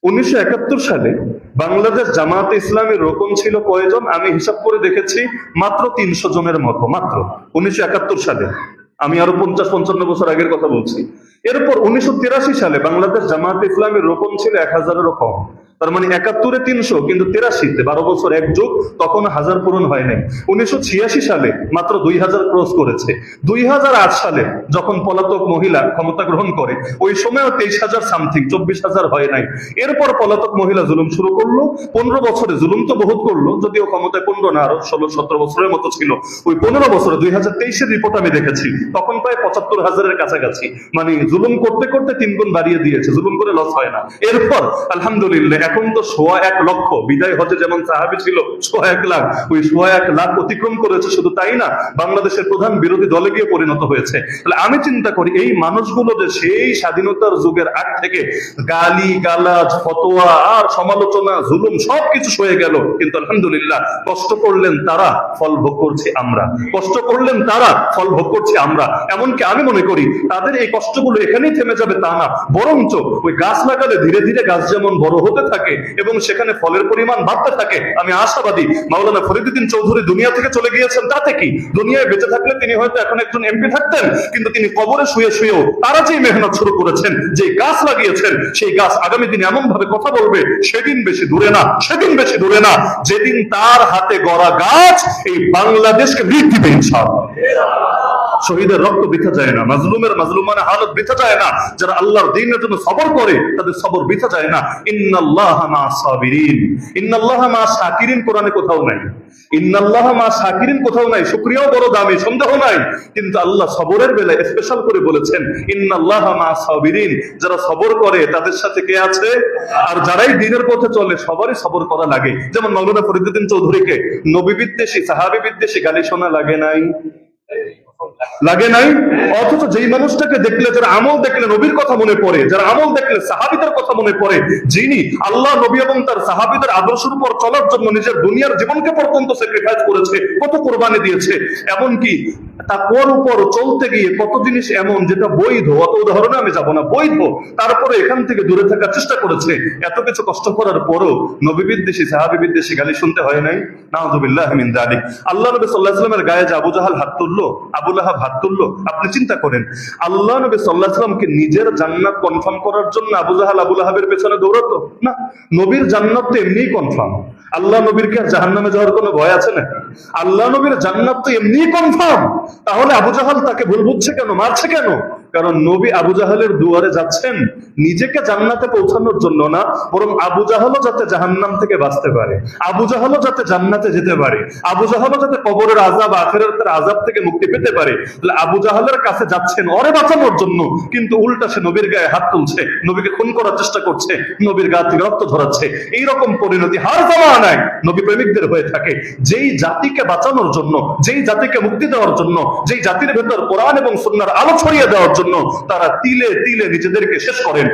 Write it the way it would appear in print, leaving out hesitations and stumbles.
1971 সালে বাংলাদেশ জামায়াতে ইসলামীর রোকন ছিল কয়জন? আমি হিসাব করে দেখেছি, মাত্র 300 জনের মতো, মাত্র 1971 সালে। আমি আরো 50-55 বছর আগের কথা বলছি। এরপর 1983 সালে বাংলাদেশ জামায়াতে ইসলামীর রোকন ছিল 1000-এরও কম। তার মানে 71-এ 300, কিন্তু 83-তে 12 বছর এক যুগ, তখন 1000 পূরণ হয় নাই। 1986 সালে মাত্র 2000 ক্রস করেছে। 2008 সালে যখন পলাতক মহিলা ক্ষমতা গ্রহণ করে, ওই সময়ও 23,000 সামথিং, 24,000 হয় নাই। এরপর পলাতক মহিলা জুলুম শুরু করলো। 15 বছরে জুলুম তো বহুত করলো, যদিও ক্ষমতায় 15 না, আরো 16-17 বছরের মতো ছিল। ওই 15 বছরে 2023-এর রিপোর্ট আমি দেখেছি, তখন প্রায় 75,000-এর কাছাকাছি। মানে জুলুম করতে করতে 3 গুণ বাড়িয়ে দিয়েছে, জুলুম করে লস হয় না। এরপর আলহামদুলিল্লাহ এখন তো 1.1 লক্ষ, বিদায় হজে যেমন সাহাবী ছিল 1.1 লাখ, ওই 1.1 লাখ অতিক্রম করেছে। শুধু তাই না, বাংলাদেশের প্রধান বিরোধী দলে গিয়ে পরিণত হয়েছে। তাহলে আমি চিন্তা করি, এই মানুষগুলো যে সেই স্বাধীনতার যুগের আগ থেকে গালি গালাজ, ফতোয়া আর সমালোচনা, জুলুম সবকিছু সয়ে গেল, কিন্তু আলহামদুলিল্লাহ কষ্ট করলেন তারা, ফল ভোগ করছি আমরা। কষ্ট করলেন তারা, ফল ভোগ করছি আমরা। এমনকি আমি মনে করি তাদের এই কষ্টগুলো এখানেই থেমে যাবে তা না, বরঞ্চ ওই গাছ লাগালে ধীরে ধীরে গাছ যেমন বড় হতে থাকে এবং সেখানে ফলের পরিমাণ বাড়তে থাকে, আমি আশাবাদী মাওলানা ফরিদউদ্দিন চৌধুরী দুনিয়া থেকে চলে গিয়েছেন, তাতে কি, দুনিয়ায় বেঁচে থাকলে তিনি হয়তো এখন একজন এমপি থাকতেন, কিন্তু তিনি কবরে শুয়ে শুয়েও তারা যে মেহনত শুরু করেছেন, যে গাছ লাগিয়েছেন, সেই গাছ আগামী দিনে এমন ভাবে কথা বলবে, সেদিন বেশি দূরে না, সেদিন বেশি দূরে না, যেদিন তার হাতে গড়া গাছ এই বাংলাদেশকে মৃত্যু দিবে ইনশাআল্লাহ। শহীদের রক্ত বৃথা যায় না, মাজলুমের মাজলুমানা হালত বৃথা যায় না, যারা আল্লাহর দ্বীনের জন্য সবর করে তাদের সবর বৃথা যায় না। ইন্নাল্লাহা মা'আস সাবিরিন, ইন্নাল্লাহা মা'আস শাকিরিন কোরআনে কোথাও নাই, ইন্নাল্লাহা মা'আস শাকিরিন কোথাও নাই। শুকরিয়াও বড় দামি, সন্দেহ নাই, কিন্তু আল্লাহ সবরের বেলায় স্পেশাল করে বলেছেন ইন্নাল্লাহা মা'আস সাবিরিন, যারা সবর করে তাদের সাথে কে আছে? আর যারাই দ্বীনের পথে চলে সবারই সবর করা লাগে। যেমন মাওলানা ফরিদউদ্দিন চৌধুরীকে নবী বিদ্বেষী, সাহাবী বিদ্বেষী গালি শোনা লাগে নাই? লাগে নাই? অথচ যেই মানুষটাকে দেখলে, যারা আমল দেখলে নবীর কথা মনে পড়ে, যারা আমল দেখলে সাহাবীদের কথা মনে পড়ে, যিনি আল্লাহ, নবী এবং তার সাহাবীদের আদর্শের উপর চলার জন্য নিজের দুনিয়ার জীবনকে পর্যন্ত স্যাক্রিফাইস করেছে, কত কোরবানি দিয়েছে, এমনকি তাকওয়ার উপর চলতে গিয়ে কত জিনিস এমন যেটা বৈধ, অত উদাহরণে আমি যাব না, বৈধ, তারপরে এখান থেকে দূরে থাকার চেষ্টা করেছে। এত কিছু কষ্ট করার পরও নবী বিদ্বেষী, সাহাবী বিদ্বেষী গালি শুনতে হয় নাই? নাউযুবিল্লাহ মিন যালিক। আল্লাহ নবী সাল্লাল্লাহু আলাইহি ওয়াসাল্লামের গায়ে যে আবু জাহাল হাত তুললো, আবু লাহাব হাত তুললো, আপনি চিন্তা করেন, আল্লাহ নবী সাল্লাল্লাহু আলাইহি ওয়াসাল্লামকে নিজের জান্নাত কনফার্ম করার জন্য আবু জাহাল আবু লাহাবের পেছনে দৌড়াতো না? নবীর জান্নাত তো এমনিই কনফার্ম। আল্লাহ নবীর কি জাহান্নামে যাওয়ার কোনো ভয় আছে না? আল্লাহ নবীর জান্নাত তো এমনিই কনফার্ম। তাহলে আবু জাহাল তাকে ভুল বুঝছে কেন, মারছে কেন? কারণ নবী আবু জাহালের দুয়ারে যাচ্ছেন নিজেকে জান্নাতে পৌঁছানোর জন্য না, বরং আবু জাহালও যাতে জাহান্নাম থেকে বাঁচতে পারে, আবু জাহালও যাতে জান্নাতে যেতে পারে, আবু জাহালও যাতে কবরের আযাব, আখিরাতের আযাব থেকে মুক্তি পেতে পারে। তাহলে আবু জাহালের কাছে যাচ্ছেন ওরে বাঁচানোর জন্য, কিন্তু উল্টা সে নবীর গায়ে হাত তুলছে, নবীকে খুন করার চেষ্টা করছে, নবীর গা থেকে রক্ত ঝরাচ্ছে। এইরকম পরিণতি হার জামানায় নবী প্রেমিকদের হয়ে থাকে। যেই জাতিকে বাঁচানোর জন্য, যেই জাতিকে মুক্তি দেওয়ার জন্য, যেই জাতির ভেতর কোরআন এবং সুন্নাহর আলো ছড়িয়ে দেওয়ার জন্য তারা তিলে তিলে নিজেদেরকে শেষ করেন।